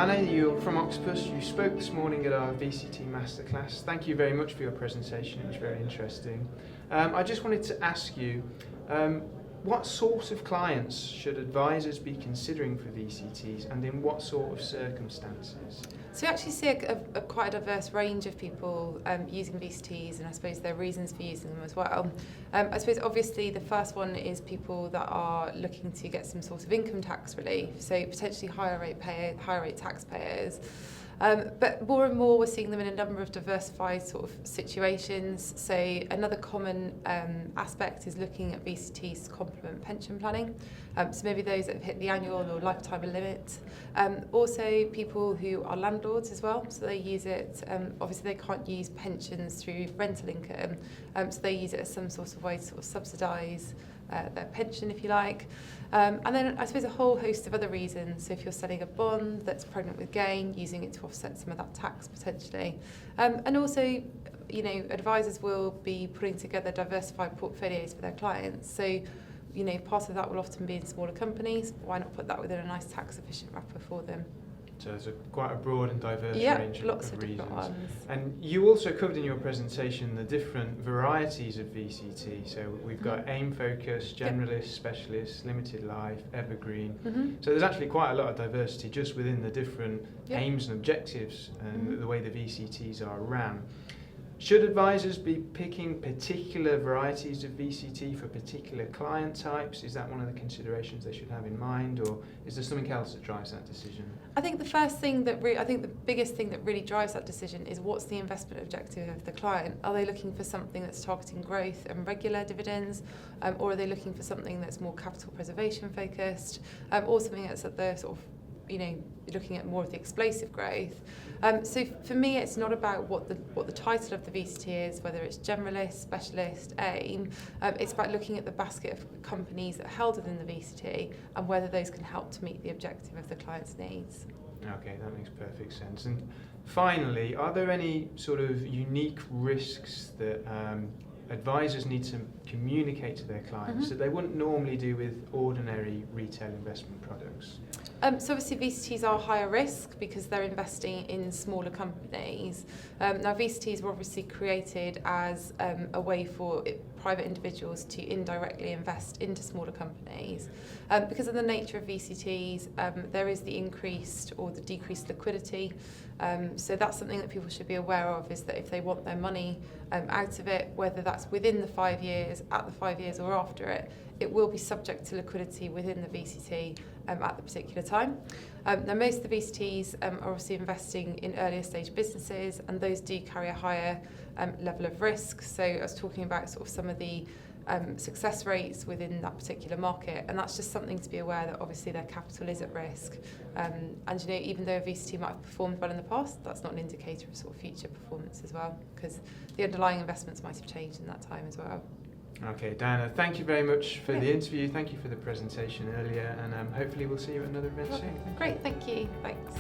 Dana, you're from Octopus. You spoke this morning at our VCT Masterclass. Thank you very much for your presentation. It was very interesting. I just wanted to ask you, what sort of clients should advisors be considering for VCTs, and in what sort of circumstances? So we actually see quite a diverse range of people using VCTs, and I suppose their reasons for using them as well. I suppose obviously the first one is people that are looking to get some sort of income tax relief, so potentially higher rate taxpayers. But more and more we're seeing them in a number of diversified sort of situations. So another common aspect is looking at VCTs to complement pension planning. So maybe those that have hit the annual or lifetime limit. Also people who are landlords as well, so they use it, obviously they can't use pensions through rental income, so they use it as some sort of way to sort of subsidise their pension, if you like. And then I suppose a whole host of other reasons. So if you're selling a bond that's pregnant with gain, using it to offset some of that tax potentially. And also, you know, advisors will be putting together diversified portfolios for their clients. So, you know, part of that will often be in smaller companies. Why not put that within a nice tax efficient wrapper for them? So there's quite a broad and diverse range lots of different reasons. ones. And you also covered in your presentation the different varieties of VCT. So we've got aim focus, generalist, specialist, limited life, evergreen. So there's actually quite a lot of diversity just within the different aims and objectives and the way the VCTs are ran. Should advisors be picking particular varieties of VCT for particular client types? Is that one of the considerations they should have in mind, or is there something else that drives that decision? I think the first thing that I think the biggest thing that really drives that decision is what's the investment objective of the client. Are they looking for something that's targeting growth and regular dividends, or are they looking for something that's more capital preservation focused, or something that's at the sort of, you know, looking at more of the explosive growth. So for me, it's not about what the title of the VCT is, whether it's generalist, specialist, aim. It's about looking at the basket of companies that are held within the VCT and whether those can help to meet the objective of the client's needs. Okay, that makes perfect sense. And finally, are there any sort of unique risks that advisors need to communicate to their clients that they wouldn't normally do with ordinary retail investment products? So obviously VCTs are higher risk because they're investing in smaller companies. Now VCTs were obviously created as a way for private individuals to indirectly invest into smaller companies. Because of the nature of VCTs, there is the increased or the decreased liquidity. So that's something that people should be aware of, is that if they want their money out of it, whether that's within the 5 years, at the 5 years or after it, it will be subject to liquidity within the VCT at the particular time. Now most of the VCTs are obviously investing in earlier stage businesses, and those do carry a higher level of risk. So I was talking about sort of some of the success rates within that particular market, and that's just something to be aware that obviously their capital is at risk. And you know, even though a VCT might have performed well in the past, that's not an indicator of sort of future performance as well, because the underlying investments might have changed in that time as well. Okay, Diana, thank you very much for the interview. Thank you for the presentation earlier, and hopefully we'll see you at another event soon. Great, thank you. Thanks.